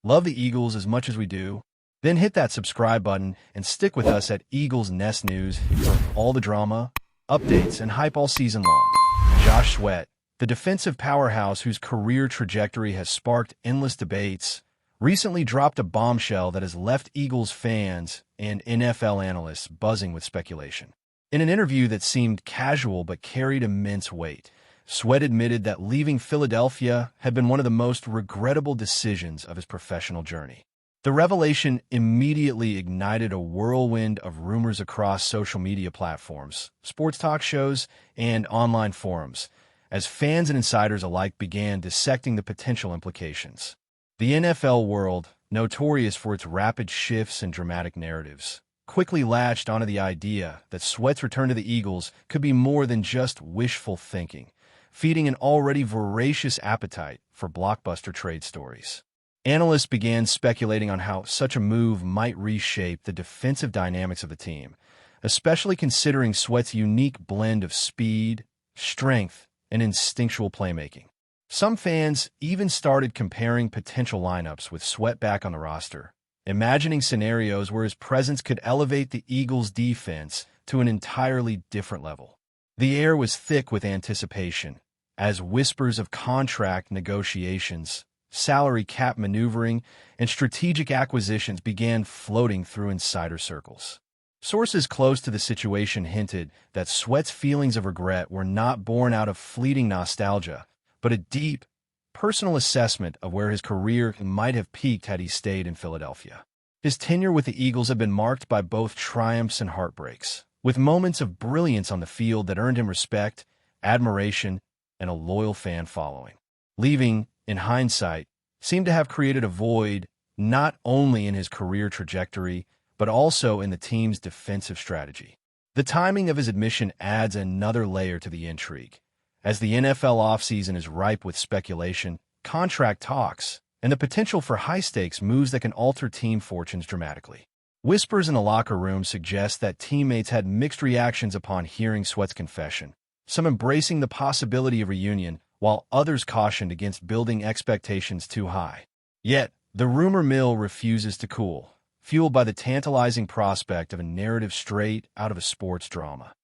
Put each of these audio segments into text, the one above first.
Love the Eagles as much as we do? Then hit that subscribe button and stick with us at Eagles Nest News for all the drama, updates, and hype all season long. Josh Sweat, the defensive powerhouse whose career trajectory has sparked endless debates, recently dropped a bombshell that has left Eagles fans and NFL analysts buzzing with speculation. In an interview that seemed casual but carried immense weight, Sweat admitted that leaving Philadelphia had been one of the most regrettable decisions of his professional journey. The revelation immediately ignited a whirlwind of rumors across social media platforms, sports talk shows, and online forums, as fans and insiders alike began dissecting the potential implications. The NFL world, notorious for its rapid shifts and dramatic narratives, quickly latched onto the idea that Sweat's return to the Eagles could be more than just wishful thinking, feeding an already voracious appetite for blockbuster trade stories. Analysts began speculating on how such a move might reshape the defensive dynamics of the team, especially considering Sweat's unique blend of speed, strength, and instinctual playmaking. Some fans even started comparing potential lineups with Sweat back on the roster, imagining scenarios where his presence could elevate the Eagles' defense to an entirely different level. The air was thick with anticipation, as whispers of contract negotiations, salary cap maneuvering, and strategic acquisitions began floating through insider circles. Sources close to the situation hinted that Sweat's feelings of regret were not born out of fleeting nostalgia, but a deep, personal assessment of where his career might have peaked had he stayed in Philadelphia. His tenure with the Eagles had been marked by both triumphs and heartbreaks, with moments of brilliance on the field that earned him respect, admiration, and a loyal fan following. Leaving, in hindsight, seemed to have created a void not only in his career trajectory, but also in the team's defensive strategy. The timing of his admission adds another layer to the intrigue, as the NFL offseason is ripe with speculation, contract talks, and the potential for high-stakes moves that can alter team fortunes dramatically. Whispers in the locker room suggest that teammates had mixed reactions upon hearing Sweat's confession, some embracing the possibility of reunion, while others cautioned against building expectations too high. Yet, the rumor mill refuses to cool, fueled by the tantalizing prospect of a narrative straight out of a sports drama.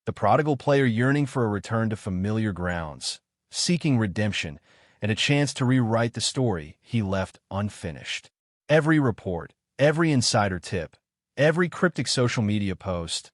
The prodigal player yearning for a return to familiar grounds, seeking redemption, and a chance to rewrite the story he left unfinished. Every report, every insider tip, every cryptic social media post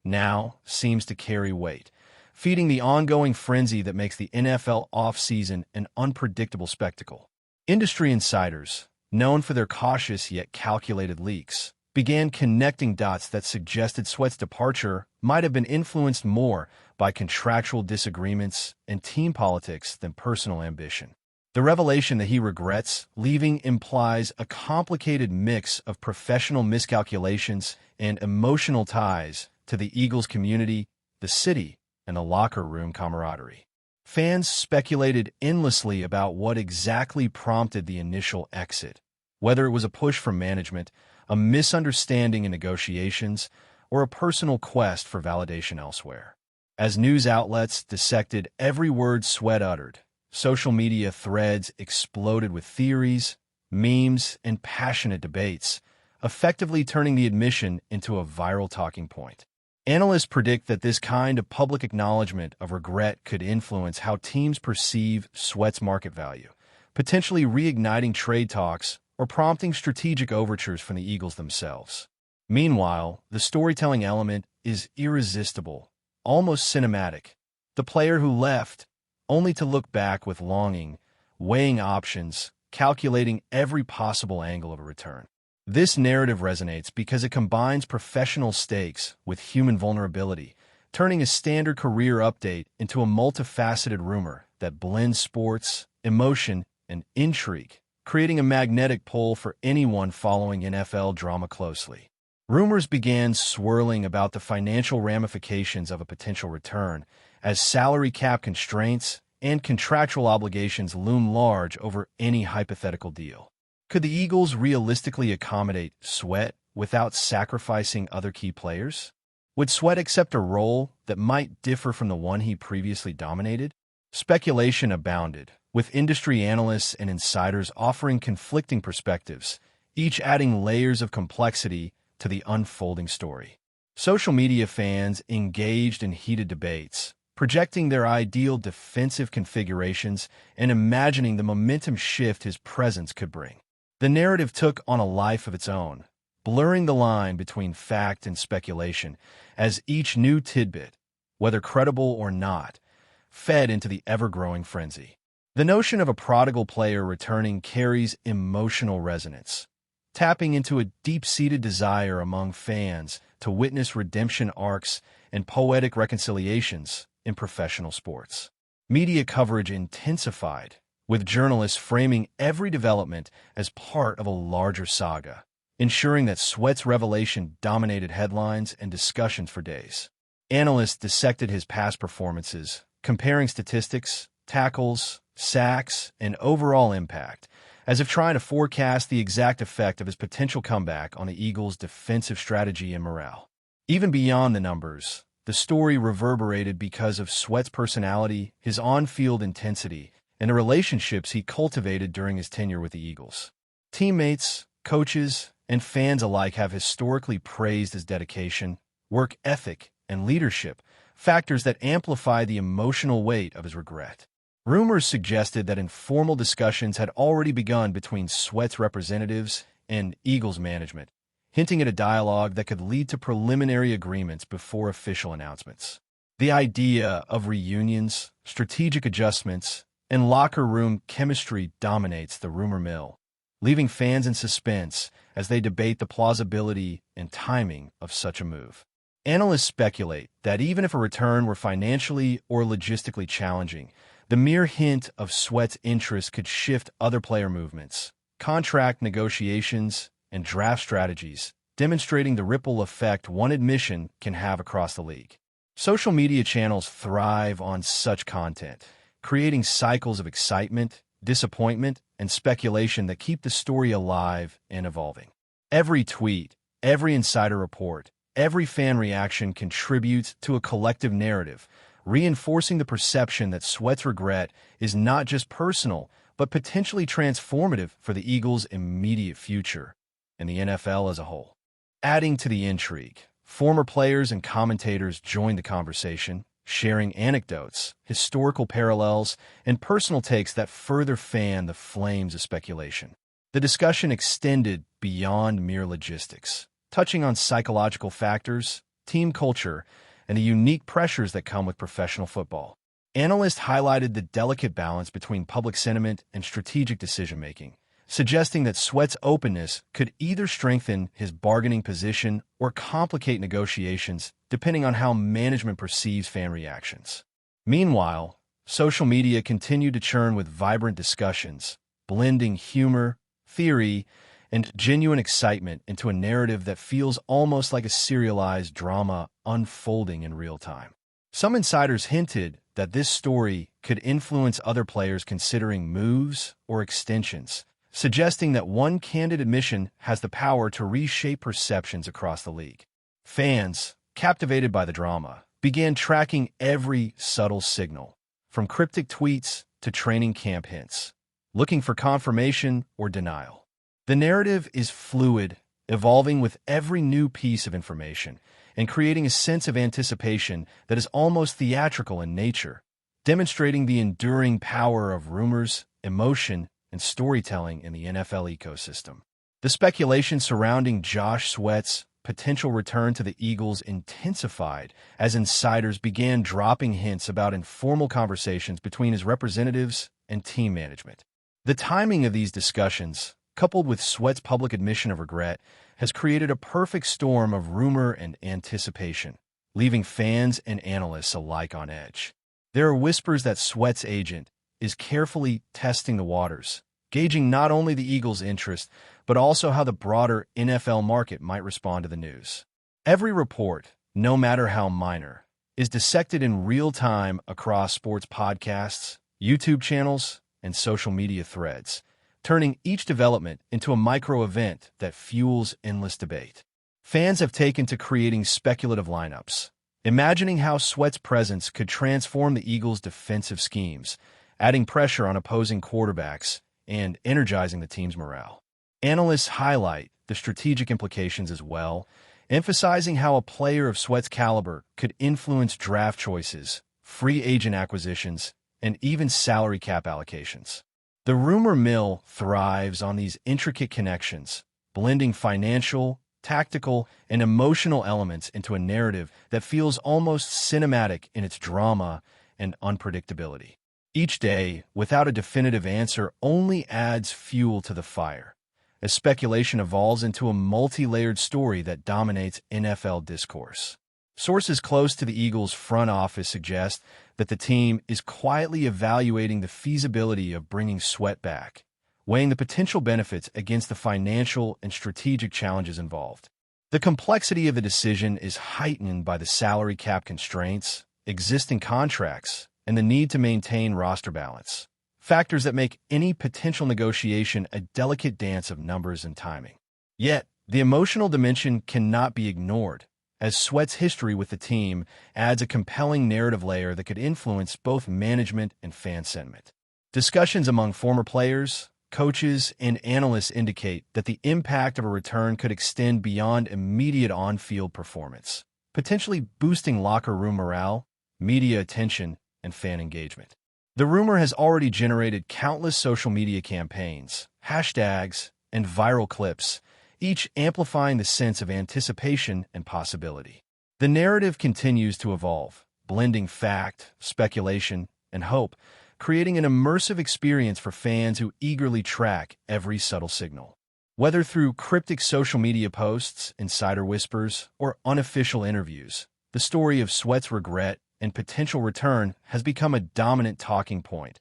now seems to carry weight, feeding the ongoing frenzy that makes the NFL offseason an unpredictable spectacle. Industry insiders, known for their cautious yet calculated leaks, began connecting dots that suggested Sweat's departure might have been influenced more by contractual disagreements and team politics than personal ambition. The revelation that he regrets leaving implies a complicated mix of professional miscalculations and emotional ties to the Eagles community, the city, and the locker room camaraderie. Fans speculated endlessly about what exactly prompted the initial exit, whether it was a push from management, a misunderstanding in negotiations, or a personal quest for validation elsewhere. As news outlets dissected every word Sweat uttered, social media threads exploded with theories, memes, and passionate debates, effectively turning the admission into a viral talking point. Analysts predict that this kind of public acknowledgement of regret could influence how teams perceive Sweat's market value, potentially reigniting trade talks or prompting strategic overtures from the Eagles themselves. Meanwhile, the storytelling element is irresistible, almost cinematic. The player who left, only to look back with longing, weighing options, calculating every possible angle of a return. This narrative resonates because it combines professional stakes with human vulnerability, turning a standard career update into a multifaceted rumor that blends sports, emotion, and intrigue, creating a magnetic pull for anyone following NFL drama closely. Rumors began swirling about the financial ramifications of a potential return, as salary cap constraints and contractual obligations loom large over any hypothetical deal. Could the Eagles realistically accommodate Sweat without sacrificing other key players? Would Sweat accept a role that might differ from the one he previously dominated? Speculation abounded, with industry analysts and insiders offering conflicting perspectives, each adding layers of complexity to the unfolding story. Social media fans engaged in heated debates, projecting their ideal defensive configurations and imagining the momentum shift his presence could bring. The narrative took on a life of its own, blurring the line between fact and speculation as each new tidbit, whether credible or not, fed into the ever-growing frenzy. The notion of a prodigal player returning carries emotional resonance, tapping into a deep-seated desire among fans to witness redemption arcs and poetic reconciliations in professional sports. Media coverage intensified, with journalists framing every development as part of a larger saga, ensuring that Sweat's revelation dominated headlines and discussions for days. Analysts dissected his past performances, comparing statistics, tackles, sacks, and overall impact, as if trying to forecast the exact effect of his potential comeback on the Eagles' defensive strategy and morale. Even beyond the numbers, the story reverberated because of Sweat's personality, his on-field intensity, and the relationships he cultivated during his tenure with the Eagles. Teammates, coaches, and fans alike have historically praised his dedication, work ethic, and leadership, factors that amplify the emotional weight of his regret. Rumors suggested that informal discussions had already begun between Sweat's representatives and Eagles management, hinting at a dialogue that could lead to preliminary agreements before official announcements. The idea of reunions, strategic adjustments, and locker room chemistry dominates the rumor mill, leaving fans in suspense as they debate the plausibility and timing of such a move. Analysts speculate that even if a return were financially or logistically challenging, the mere hint of Sweat's interest could shift other player movements, contract negotiations, and draft strategies, demonstrating the ripple effect one admission can have across the league. Social media channels thrive on such content, creating cycles of excitement, disappointment, and speculation that keep the story alive and evolving. Every tweet, every insider report, every fan reaction contributes to a collective narrative, reinforcing the perception that Sweat's regret is not just personal, but potentially transformative for the Eagles' immediate future and the NFL as a whole. Adding to the intrigue, former players and commentators joined the conversation, sharing anecdotes, historical parallels, and personal takes that further fan the flames of speculation. The discussion extended beyond mere logistics, touching on psychological factors, team culture, and the unique pressures that come with professional football. Analysts highlighted the delicate balance between public sentiment and strategic decision-making, suggesting that Sweat's openness could either strengthen his bargaining position or complicate negotiations depending on how management perceives fan reactions. Meanwhile, social media continued to churn with vibrant discussions, blending humor, theory, and genuine excitement into a narrative that feels almost like a serialized drama unfolding in real time. Some insiders hinted that this story could influence other players considering moves or extensions, suggesting that one candid admission has the power to reshape perceptions across the league. Fans, captivated by the drama, began tracking every subtle signal, from cryptic tweets to training camp hints, looking for confirmation or denial. The narrative is fluid, evolving with every new piece of information, and creating a sense of anticipation that is almost theatrical in nature, demonstrating the enduring power of rumors, emotion, and storytelling in the NFL ecosystem. The speculation surrounding Josh Sweat's potential return to the Eagles intensified as insiders began dropping hints about informal conversations between his representatives and team management. The timing of these discussions, coupled with Sweat's public admission of regret, has created a perfect storm of rumor and anticipation, leaving fans and analysts alike on edge. There are whispers that Sweat's agent is carefully testing the waters, gauging not only the Eagles' interest, but also how the broader NFL market might respond to the news. Every report, no matter how minor, is dissected in real time across sports podcasts, YouTube channels, and social media threads, turning each development into a micro-event that fuels endless debate. Fans have taken to creating speculative lineups, imagining how Sweat's presence could transform the Eagles' defensive schemes, adding pressure on opposing quarterbacks and energizing the team's morale. Analysts highlight the strategic implications as well, emphasizing how a player of Sweat's caliber could influence draft choices, free agent acquisitions, and even salary cap allocations. The rumor mill thrives on these intricate connections, blending financial, tactical, and emotional elements into a narrative that feels almost cinematic in its drama and unpredictability. Each day, without a definitive answer, only adds fuel to the fire, as speculation evolves into a multi-layered story that dominates NFL discourse. Sources close to the Eagles' front office suggest that the team is quietly evaluating the feasibility of bringing Sweat back, weighing the potential benefits against the financial and strategic challenges involved. The complexity of the decision is heightened by the salary cap constraints, existing contracts, and the need to maintain roster balance, factors that make any potential negotiation a delicate dance of numbers and timing. Yet, the emotional dimension cannot be ignored, as Sweat's history with the team adds a compelling narrative layer that could influence both management and fan sentiment. Discussions among former players, coaches, and analysts indicate that the impact of a return could extend beyond immediate on-field performance, potentially boosting locker room morale, media attention, and fan engagement. The rumor has already generated countless social media campaigns, hashtags, and viral clips, each amplifying the sense of anticipation and possibility. The narrative continues to evolve, blending fact, speculation, and hope, creating an immersive experience for fans who eagerly track every subtle signal. Whether through cryptic social media posts, insider whispers, or unofficial interviews, the story of Sweat's regret and potential return has become a dominant talking point,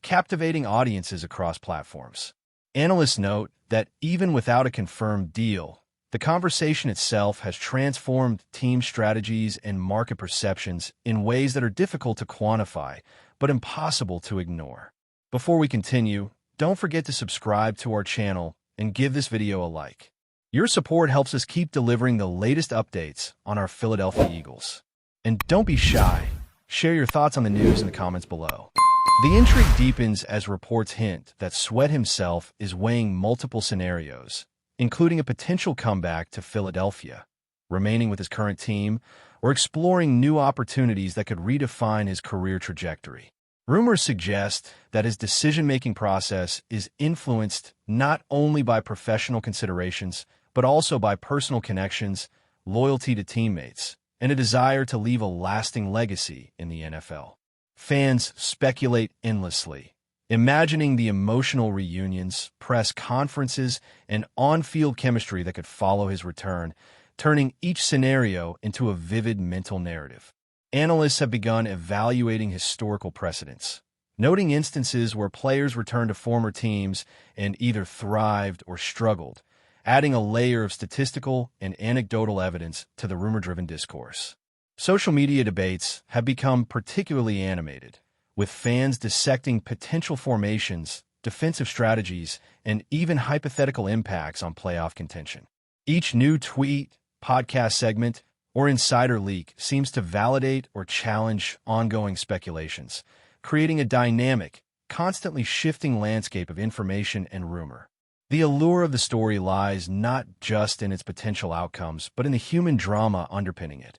captivating audiences across platforms. Analysts note that even without a confirmed deal, the conversation itself has transformed team strategies and market perceptions in ways that are difficult to quantify, but impossible to ignore. Before we continue, don't forget to subscribe to our channel and give this video a like. Your support helps us keep delivering the latest updates on our Philadelphia Eagles. And don't be shy. Share your thoughts on the news in the comments below. The intrigue deepens as reports hint that Sweat himself is weighing multiple scenarios, including a potential comeback to Philadelphia, remaining with his current team, or exploring new opportunities that could redefine his career trajectory. Rumors suggest that his decision-making process is influenced not only by professional considerations, but also by personal connections, loyalty to teammates, and a desire to leave a lasting legacy in the NFL. Fans speculate endlessly, imagining the emotional reunions, press conferences, and on-field chemistry that could follow his return, turning each scenario into a vivid mental narrative. Analysts have begun evaluating historical precedents, noting instances where players returned to former teams and either thrived or struggled, adding a layer of statistical and anecdotal evidence to the rumor-driven discourse. Social media debates have become particularly animated, with fans dissecting potential formations, defensive strategies, and even hypothetical impacts on playoff contention. Each new tweet, podcast segment, or insider leak seems to validate or challenge ongoing speculations, creating a dynamic, constantly shifting landscape of information and rumor. The allure of the story lies not just in its potential outcomes, but in the human drama underpinning it.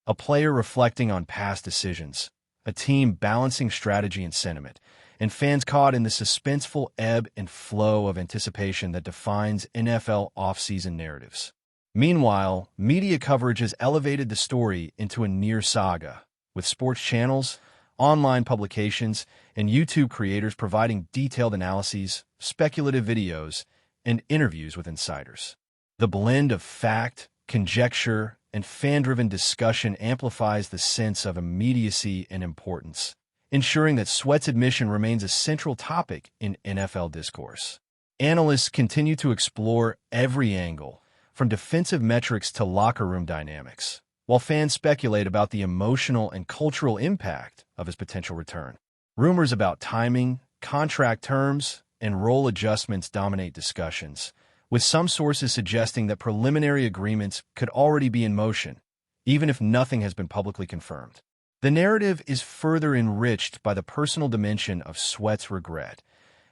A player reflecting on past decisions, a team balancing strategy and sentiment, and fans caught in the suspenseful ebb and flow of anticipation that defines NFL offseason narratives. Meanwhile, media coverage has elevated the story into a near saga, with sports channels, online publications, and YouTube creators providing detailed analyses, speculative videos, and interviews with insiders. The blend of fact, conjecture, and fan-driven discussion amplifies the sense of immediacy and importance, ensuring that Sweat's admission remains a central topic in NFL discourse. Analysts continue to explore every angle, from defensive metrics to locker room dynamics, while fans speculate about the emotional and cultural impact of his potential return. Rumors about timing, contract terms, and role adjustments dominate discussions, with some sources suggesting that preliminary agreements could already be in motion, even if nothing has been publicly confirmed. The narrative is further enriched by the personal dimension of Sweat's regret,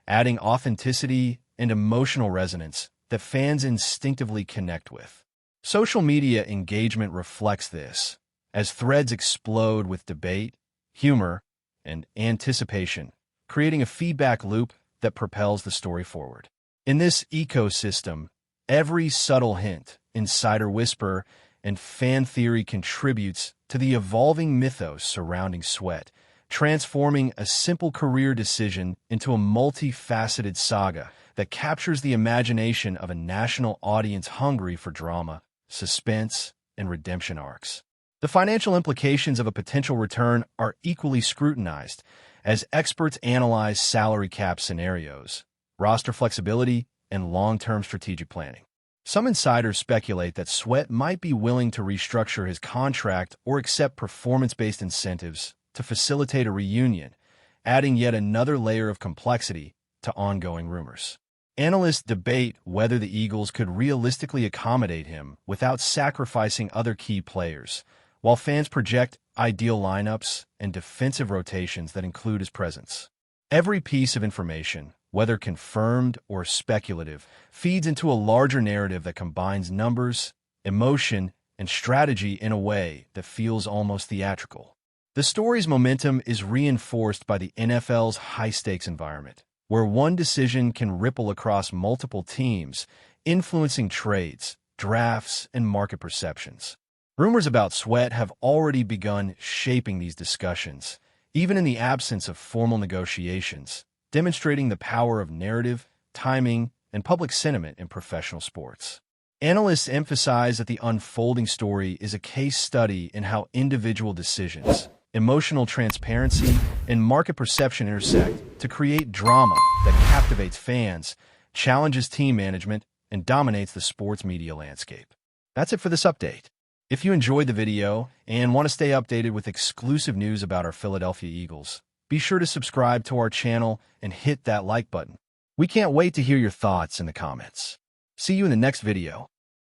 adding authenticity and emotional resonance that fans instinctively connect with. Social media engagement reflects this, as threads explode with debate, humor, and anticipation, creating a feedback loop that propels the story forward. In this ecosystem, every subtle hint, insider whisper, and fan theory contributes to the evolving mythos surrounding Sweat, transforming a simple career decision into a multifaceted saga that captures the imagination of a national audience hungry for drama, suspense, and redemption arcs. The financial implications of a potential return are equally scrutinized as experts analyze salary cap scenarios, roster flexibility, and long-term strategic planning. Some insiders speculate that Sweat might be willing to restructure his contract or accept performance-based incentives to facilitate a reunion, adding yet another layer of complexity to ongoing rumors. Analysts debate whether the Eagles could realistically accommodate him without sacrificing other key players, while fans project ideal lineups and defensive rotations that include his presence. Every piece of information, whether confirmed or speculative, feeds into a larger narrative that combines numbers, emotion, and strategy in a way that feels almost theatrical. The story's momentum is reinforced by the NFL's high-stakes environment, where one decision can ripple across multiple teams, influencing trades, drafts, and market perceptions. Rumors about Sweat have already begun shaping these discussions, even in the absence of formal negotiations, demonstrating the power of narrative, timing, and public sentiment in professional sports. Analysts emphasize that the unfolding story is a case study in how individual decisions, emotional transparency, and market perception intersect to create drama that captivates fans, challenges team management, and dominates the sports media landscape. That's it for this update. If you enjoyed the video and want to stay updated with exclusive news about our Philadelphia Eagles, be sure to subscribe to our channel and hit that like button. We can't wait to hear your thoughts in the comments. See you in the next video.